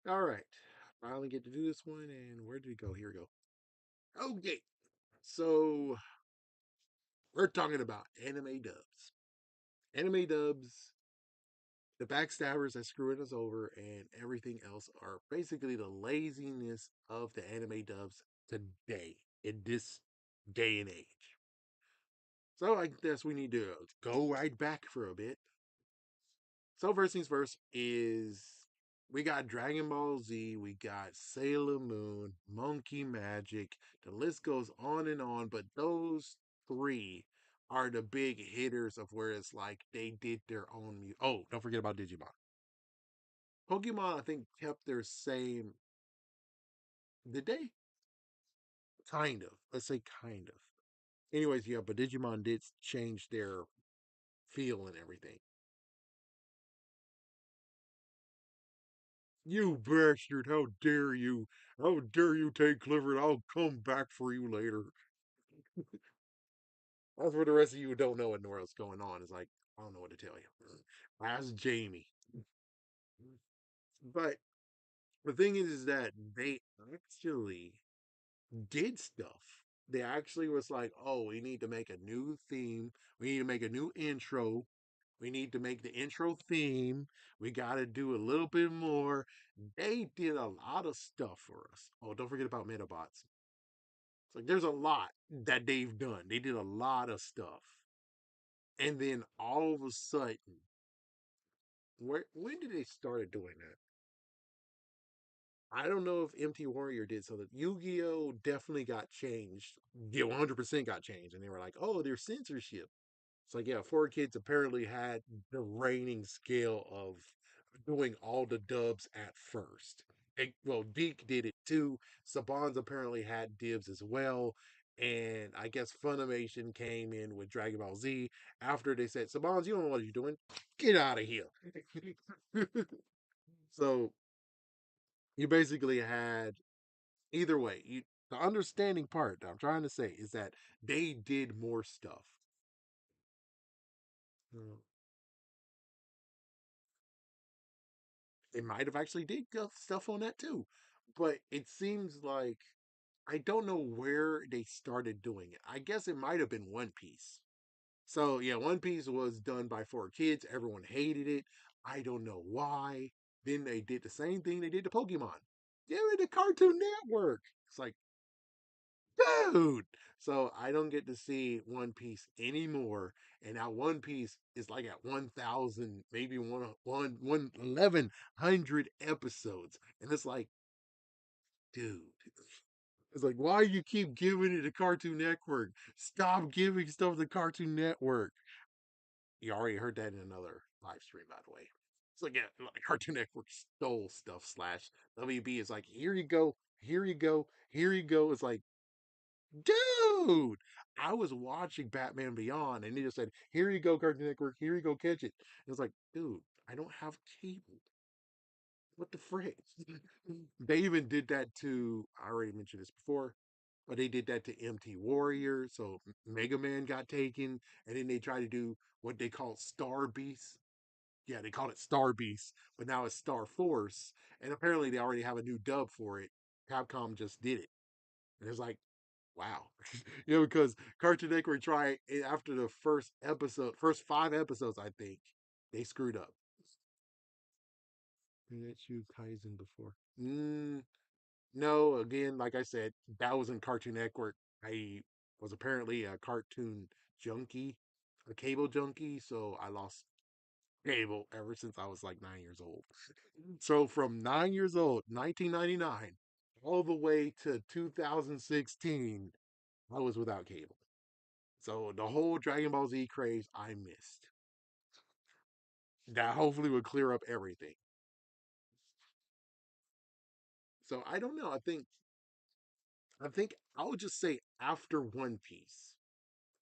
All right. Finally get to do this one. And where did it go? Here we go. Okay. So we're talking about anime dubs. Anime dubs, the backstabbers that screwing us over, and everything else are basically the laziness of the anime dubs today, in this day and age. So I guess we need to go right back for a bit. So first things first is we got Dragon Ball Z, we got Sailor Moon, Monkey Magic. The list goes on and on, but those three are the big hitters of where it's like they did their own music. Oh, don't forget about Digimon. Pokemon, I think, kept their same. Did they? Kind of. Let's say kind of. Anyways, yeah, but Digimon did change their feel and everything. You bastard, how dare you? How dare you take Clifford? I'll come back for you later. That's for the rest of you who don't know what in the world's going on. It's like, I don't know what to tell you. Ask Jamie. But the thing is that they actually did stuff. They actually was like, oh, we need to make a new theme. We need to make a new intro. We need to make the intro theme. We got to do a little bit more. They did a lot of stuff for us. Oh, don't forget about Metabots. It's like there's a lot that they've done. They did a lot of stuff. And then all of a sudden, when did they started doing that? I don't know if MT Warrior did so that Yu-Gi-Oh definitely got changed. Yeah, 100% got changed, and they were like, "Oh, there's censorship." It's like, yeah, Four Kids apparently had the reigning scale of doing all the dubs at first. Well, Deke did it too. Saban's apparently had dibs as well. And I guess Funimation came in with Dragon Ball Z after they said, Saban's, you don't know what you're doing. Get out of here. So you basically had either way. The understanding part that I'm trying to say is that they did more stuff. Uh, They might have actually did stuff on that too, but it seems like I don't know where they started doing it. I guess it might have been One Piece. So yeah, One Piece was done by Four Kids. Everyone hated it. I don't know why. Then they did the same thing they did to Pokemon. They're in the Cartoon Network. It's like, dude. So I don't get to see One Piece anymore. And now One Piece is like at 1,000, maybe 1,100 episodes. And it's like, dude. It's like, why you keep giving it to Cartoon Network? Stop giving stuff to Cartoon Network. You already heard that in another live stream, by the way. It's like, yeah, like Cartoon Network stole stuff. Slash WB is like, here you go, here you go, here you go. It's like, dude, I was watching Batman Beyond, and they just said, here you go, Cartoon Network, here you go, catch it. And it's like, dude, I don't have cable. What the frick? They even did that to, I already mentioned this before, but they did that to MT Warrior. So Mega Man got taken, and then they tried to do what they call Star Beast. Yeah, they called it Star Beast, but now it's Star Force. And apparently they already have a new dub for it. Capcom just did it. And it's like, wow. Because Cartoon Network tried after the first episode, first 5 episodes, I think, they screwed up. That's you Kaizen before. No, again, like I said, that was in Cartoon Network. I was apparently a cartoon junkie, a cable junkie, so I lost cable ever since I was like 9 years old. So from 9 years old, 1999, all the way to 2016, I was without cable. So the whole Dragon Ball Z craze I missed. That hopefully would clear up everything. So I don't know. I think I would just say after One Piece.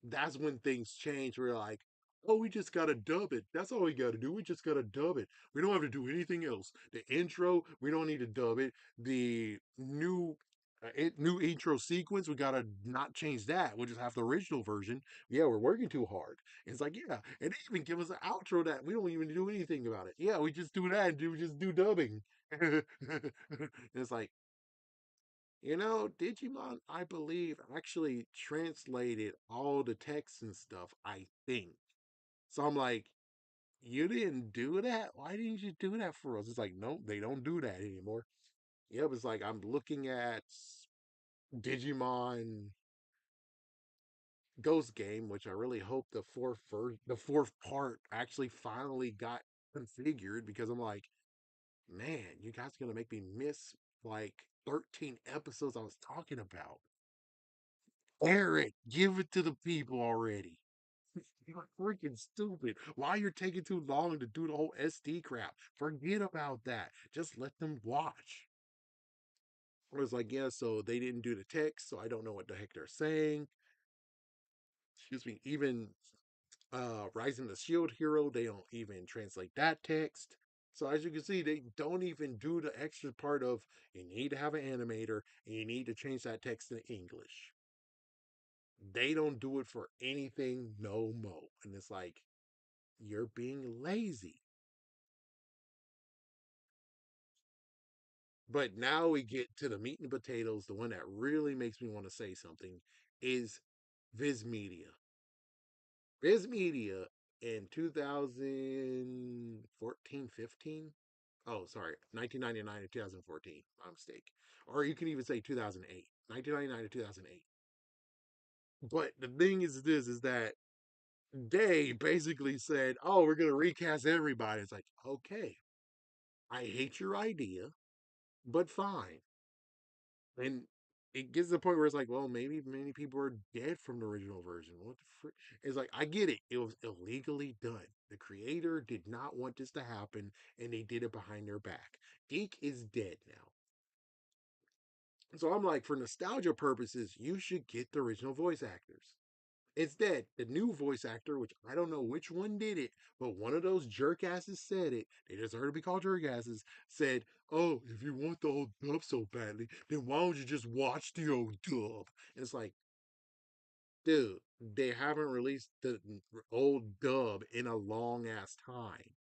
That's when things change. We're like, oh, we just gotta dub it. That's all we gotta do. We just gotta dub it. We don't have to do anything else. The intro, we don't need to dub it. The new New intro sequence. We gotta not change that. We'll just have the original version. Yeah, we're working too hard. It's like, yeah, and they even give us an outro that we don't even do anything about it. Yeah, we just do that and do just do dubbing. It's like, Digimon, I believe, actually translated all the text and stuff, I think. So I'm like, you didn't do that? Why didn't you do that for us? It's like, nope, they don't do that anymore. Yeah, it was like I'm looking at Digimon Ghost Game, which I really hope the fourth part actually finally got configured because I'm like, man, you guys are gonna make me miss like 13 episodes I was talking about. Eric, give it to the people already. You're freaking stupid. Why you're taking too long to do the whole SD crap? Forget about that. Just let them watch. I was like, yeah, so they didn't do the text, so I don't know what the heck they're saying. Excuse me. Even Rising the Shield Hero, they don't even translate that text. So as you can see, they don't even do the extra part of you need to have an animator and you need to change that text to English. They don't do it for anything no mo. And it's like, you're being lazy. But now we get to the meat and potatoes. The one that really makes me want to say something is Viz Media. Viz Media in 2014, 15. Oh, sorry, 1999 to 2014. My mistake. Or you can even say 2008. 1999 to 2008. But the thing is this is that they basically said, "Oh, we're going to recast everybody." It's like, "Okay, I hate your idea, but fine." And it gets to the point where it's like, well, maybe many people are dead from the original version. What the frick? It's like, I get it. It was illegally done. The creator did not want this to happen, and they did it behind their back. Geek is dead now. So I'm like, for nostalgia purposes, you should get the original voice actors. Instead, the new voice actor, which I don't know which one did it, but one of those jerkasses said it. They deserve to be called jerkasses. Said, "Oh, if you want the old dub so badly, then why don't you just watch the old dub?" And it's like, dude, they haven't released the old dub in a long ass time.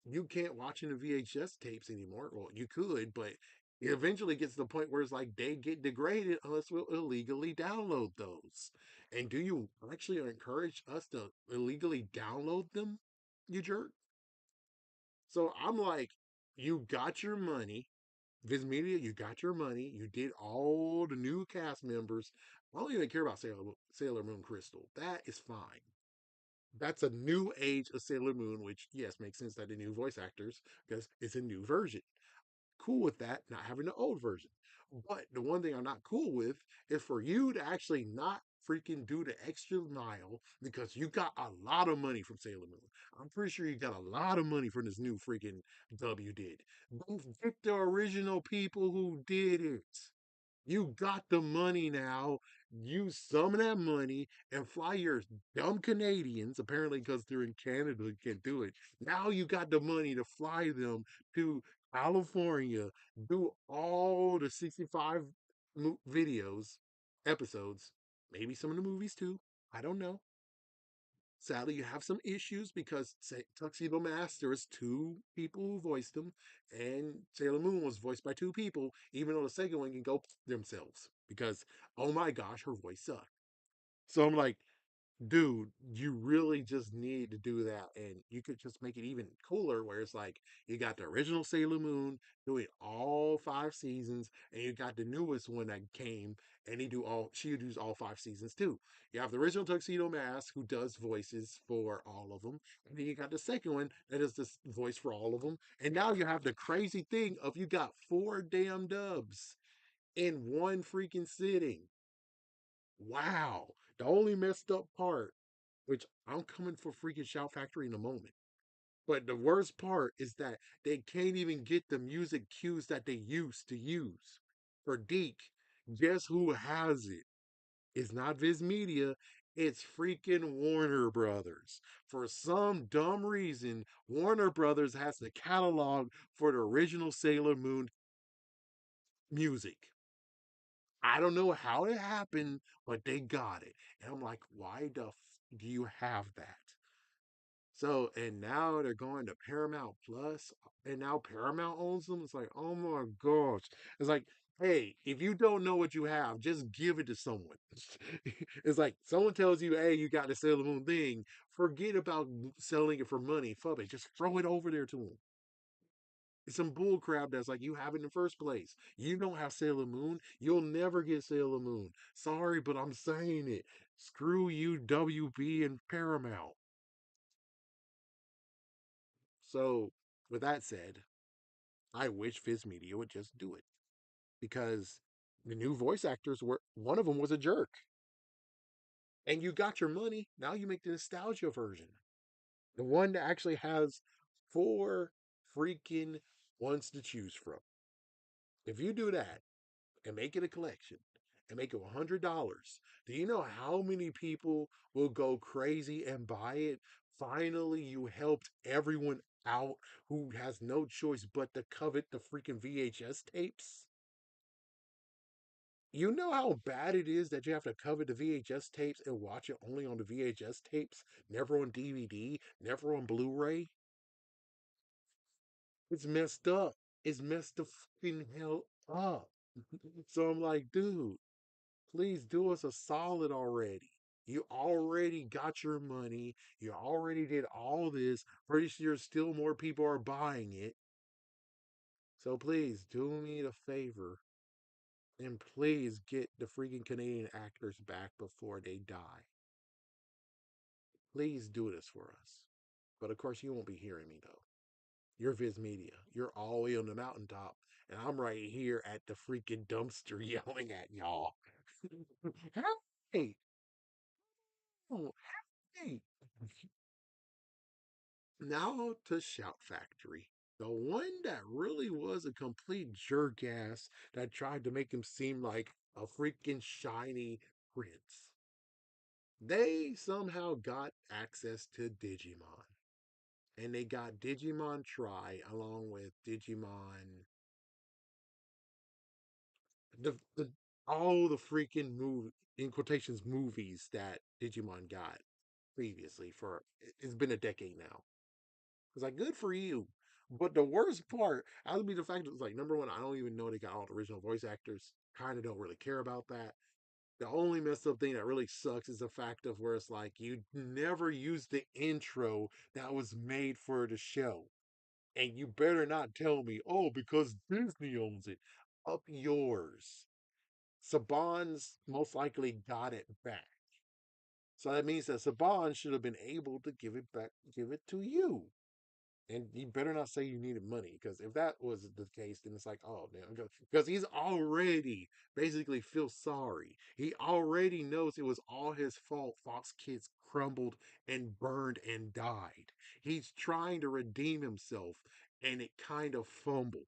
You can't watch in the VHS tapes anymore. Well, you could, but it eventually gets to the point where it's like they get degraded unless we'll illegally download those. And do you actually encourage us to illegally download them, you jerk? So I'm like, you got your money. Viz Media, you got your money. You did all the new cast members. I don't even care about Sailor Moon Crystal. That is fine. That's a new age of Sailor Moon, which yes makes sense that the new voice actors because it's a new version. Cool with that, not having the old version. But the one thing I'm not cool with is for you to actually not freaking do the extra mile because you got a lot of money from Sailor Moon. I'm pretty sure you got a lot of money from this new freaking W did. Don't get the original people who did it. You got the money now. Use some of that money and fly your dumb Canadians, apparently because they're in Canada, you can't do it. Now you got the money to fly them to California, do all the 65 videos, episodes, maybe some of the movies too. I don't know. Sadly, you have some issues because Tuxedo Mask, there was two people who voiced them, and Sailor Moon was voiced by two people, even though the second one can go themselves because, oh my gosh, her voice sucked. So I'm like, dude, you really just need to do that. And you could just make it even cooler where it's like you got the original Sailor Moon doing all 5 seasons, and you got the newest one that came and she does all 5 seasons too. You have the original Tuxedo Mask who does voices for all of them, and then you got the second one that is this voice for all of them. And now you have the crazy thing of you got four damn dubs in one freaking sitting. Wow. The only messed up part, which I'm coming for freaking Shout Factory in a moment. But the worst part is that they can't even get the music cues that they used to use. For Deke, guess who has it? It's not Viz Media, it's freaking Warner Brothers. For some dumb reason, Warner Brothers has the catalog for the original Sailor Moon music. I don't know how it happened, but they got it. And I'm like, why the do you have that? So, and now they're going to Paramount Plus, and now Paramount owns them. It's like, oh my gosh. It's like, hey, if you don't know what you have, just give it to someone. It's like someone tells you, hey, you got the Sailor Moon thing. Forget about selling it for money. Fuck it. Just throw it over there to them. It's some bull crap that's like you have it in the first place. You don't have Sailor Moon. You'll never get Sailor Moon. Sorry, but I'm saying it. Screw you, WB and Paramount. So, with that said, I wish Fizz Media would just do it because the new voice actors were one of them was a jerk, and you got your money. Now you make the nostalgia version, the one that actually has four freaking ones to choose from. If you do that and make it a collection and make it $100, do you know how many people will go crazy and buy it? Finally, you helped everyone out who has no choice but to covet the freaking VHS tapes. You know how bad it is that you have to cover the VHS tapes and watch it only on the VHS tapes, never on DVD, never on Blu-ray? It's messed up. It's messed the fucking hell up. So I'm like, dude, please do us a solid already. You already got your money. You already did all this. Pretty sure still more people are buying it. So please do me the favor and please get the freaking Canadian actors back before they die. Please do this for us. But of course, you won't be hearing me though. You're Viz Media. You're all the way on the mountaintop, and I'm right here at the freaking dumpster yelling at y'all. Hey, oh, hey. Now to Shout Factory. The one that really was a complete jerk ass that tried to make him seem like a freaking shiny prince. They somehow got access to Digimon. And they got Digimon Tri along with Digimon the all the freaking movie in quotations movies that Digimon got previously for it's been a decade now. It's like good for you. But the worst part, I'll be the fact that it's like number one, I don't even know they got all the original voice actors. Kind of don't really care about that. The only messed up thing that really sucks is the fact of where it's like you never used the intro that was made for the show. And you better not tell me, oh, because Disney owns it. Up yours. Saban's most likely got it back. So that means that Saban should have been able to give it back, give it to you. And you better not say you needed money, because if that was the case, then it's like, oh, damn, because he's already basically feels sorry. He already knows it was all his fault. Fox Kids crumbled and burned and died. He's trying to redeem himself, and it kind of fumbled.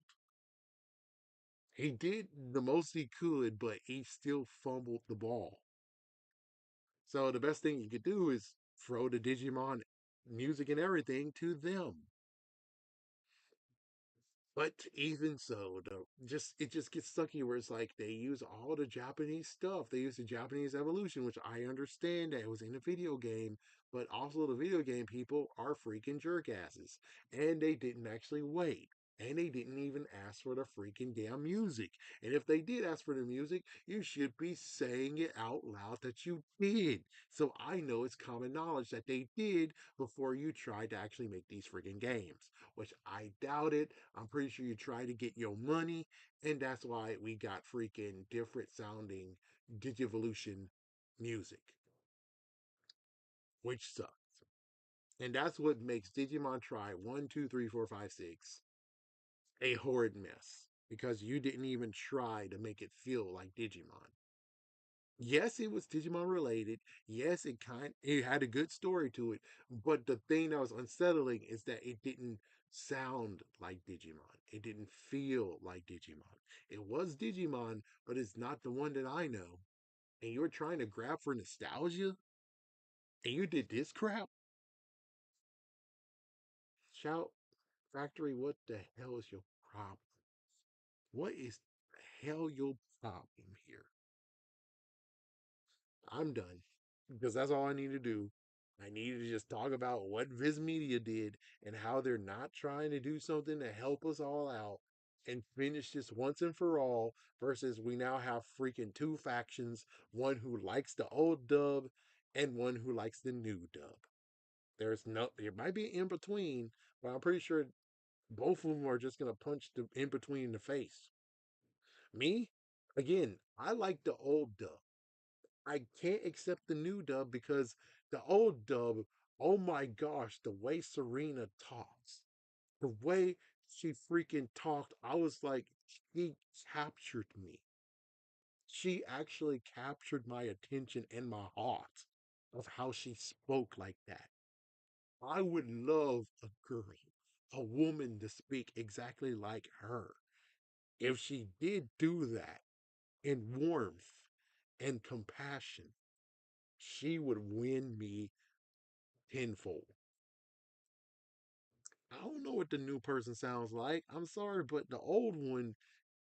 He did the most he could, but he still fumbled the ball. So the best thing you could do is throw the Digimon music and everything to them. But even so, though, just it just gets sucky where it's like they use all the Japanese stuff. They use the Japanese evolution, which I understand that it was in a video game, but also the video game people are freaking jerkasses. And they didn't actually wait. And they didn't even ask for the freaking damn music. And if they did ask for the music, you should be saying it out loud that you did. So I know it's common knowledge that they did before you tried to actually make these freaking games, which I doubt it. I'm pretty sure you tried to get your money, and that's why we got freaking different sounding Digivolution music, which sucks. And that's what makes Digimon Try 1, 2, 3, 4, 5, 6 a horrid mess because you didn't even try to make it feel like Digimon. Yes, it was Digimon related. Yes, it had a good story to it, but the thing that was unsettling is that it didn't sound like Digimon. It didn't feel like Digimon. It was Digimon, but it's not the one that I know. And you're trying to grab for nostalgia, and you did this crap. Shout Factory, what the hell is your problem? What is the hell your problem here? I'm done because that's all I need to do. I need to just talk about what Viz Media did and how they're not trying to do something to help us all out and finish this once and for all. Versus we now have freaking two factions, one who likes the old dub and one who likes the new dub. There might be in between, but I'm pretty sure both of them are just gonna punch the in between in the face. Me, again, I like the old dub. I can't accept the new dub because the old dub, oh my gosh, the way Serena talks, the way she freaking talked, I was like, she captured me. She actually captured my attention and my heart of how she spoke like that. I would love a girl, a woman to speak exactly like her. If she did do that in warmth and compassion, she would win me tenfold. I don't know what the new person sounds like. I'm sorry, but the old one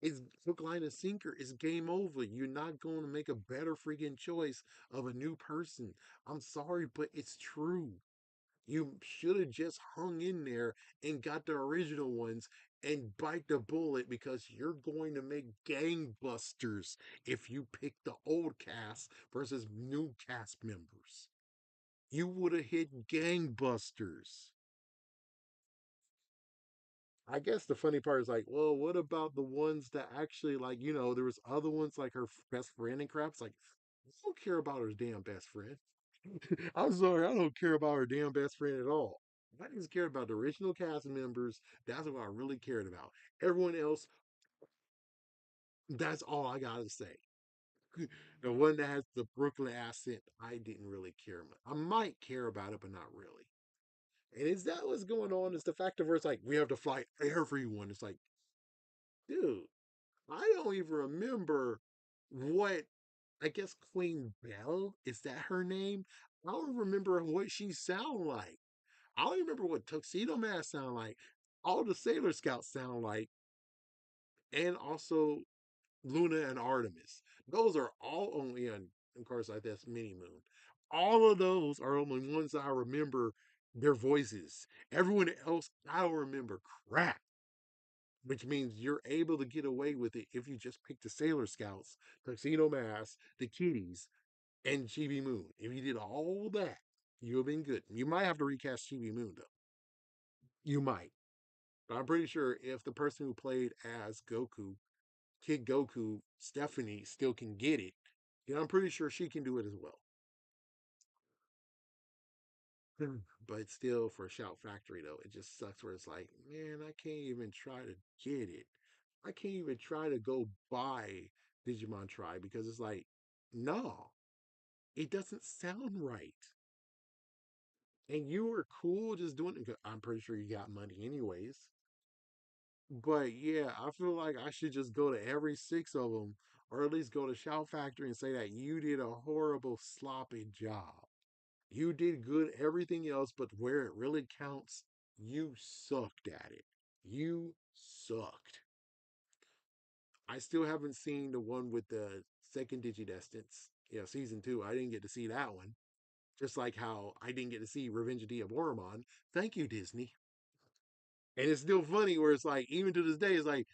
is hook, line, and sinker. Is game over. You're not going to make a better freaking choice of a new person. I'm sorry, but it's true. You should have just hung in there and got the original ones and bite the bullet because you're going to make gangbusters if you pick the old cast versus new cast members. You would have hit gangbusters. I guess the funny part is like, well, what about the ones that actually like, there was other ones like her best friend and crap. It's like, I don't care about her damn best friend. I'm sorry, I don't care about her damn best friend at all. I just cared about the original cast members. That's what I really cared about. Everyone else, that's all I gotta say. The one that has the Brooklyn accent, I didn't really care much. I might care about it, but not really. And is that what's going on? Is the fact of where it's like we have to fight everyone? It's like, dude, I don't even remember what I guess Queen Belle, is that her name? I don't remember what she sound like. I don't remember what Tuxedo Mask sound like. All the Sailor Scouts sound like, and also Luna and Artemis. Those are all only on, of course, I guess Mini Moon. All of those are only ones I remember their voices. Everyone else, I don't remember crap, which means you're able to get away with it if you just pick the Sailor Scouts, Tuxedo Mask, the Kitties, and Chibi Moon. If you did all that, you have been good. You might have to recast Chibi Moon though. You might. But I'm pretty sure if the person who played as Goku, Kid Goku, Stephanie, still can get it, then I'm pretty sure she can do it as well. But still, for Shout Factory though, it just sucks where it's like, man, I can't even try to get it. I can't even try to go buy Digimon Try because it's like, no, it doesn't sound right. And you were cool just doing it. I'm pretty sure you got money anyways. But yeah, I feel like I should just go to every six of them, or at least go to Shout Factory and say that you did a horrible, sloppy job. You did good everything else, but where it really counts, you sucked at it. You sucked. I still haven't seen the one with the second Digidestined. Yeah, season two. I didn't get to see that one. Just like how I didn't get to see Revenge of Diaboromon. Thank you, Disney. And it's still funny where it's like, even to this day, it's like,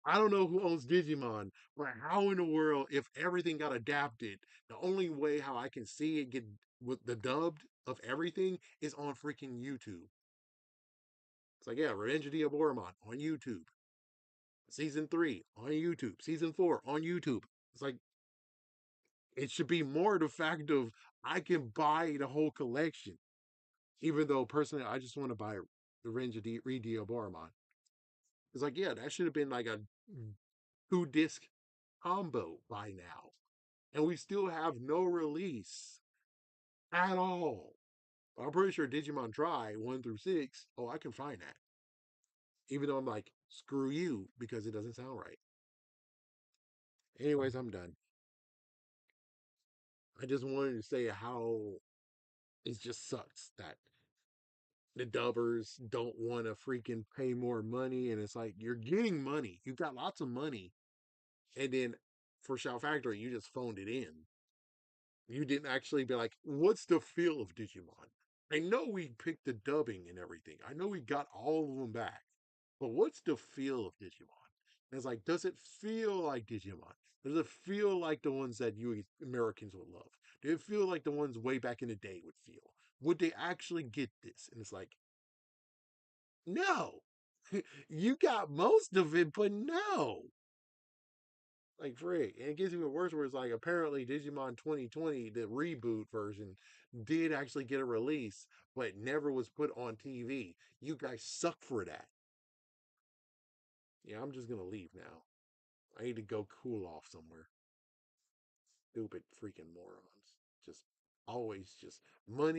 I don't know who owns Digimon, but how in the world, if everything got adapted, the only way how I can see it get with the dubbed of everything is on freaking YouTube. It's like, yeah, Revenge of Diaboromon on YouTube. Season 3 on YouTube. Season 4 on YouTube. It's like, it should be more the fact of I can buy the whole collection. Even though personally, I just want to buy the Revenge of Diaboromon. It's like, yeah, that should have been like a 2 disc combo by now. And we still have no release at all. But I'm pretty sure Digimon Try 1 through 6, oh, I can find that. Even though I'm like, screw you, because it doesn't sound right. Anyways, I'm done. I just wanted to say how it just sucks that the dubbers don't want to freaking pay more money. And it's like, you're getting money. You got lots of money. And then for Shout Factory, you just phoned it in. You didn't actually be like, what's the feel of Digimon? I know we picked the dubbing and everything. I know we got all of them back. But what's the feel of Digimon? And it's like, does it feel like Digimon? Does it feel like the ones that you Americans would love? Do it feel like the ones way back in the day would feel? Would they actually get this? And it's like, no. You got most of it, but no. Like Frick. And it gets even worse where it's like apparently Digimon 2020, the reboot version, did actually get a release, but never was put on TV. You guys suck for that. Yeah, I'm just gonna leave now. I need to go cool off somewhere. Stupid freaking morons. Just always just money.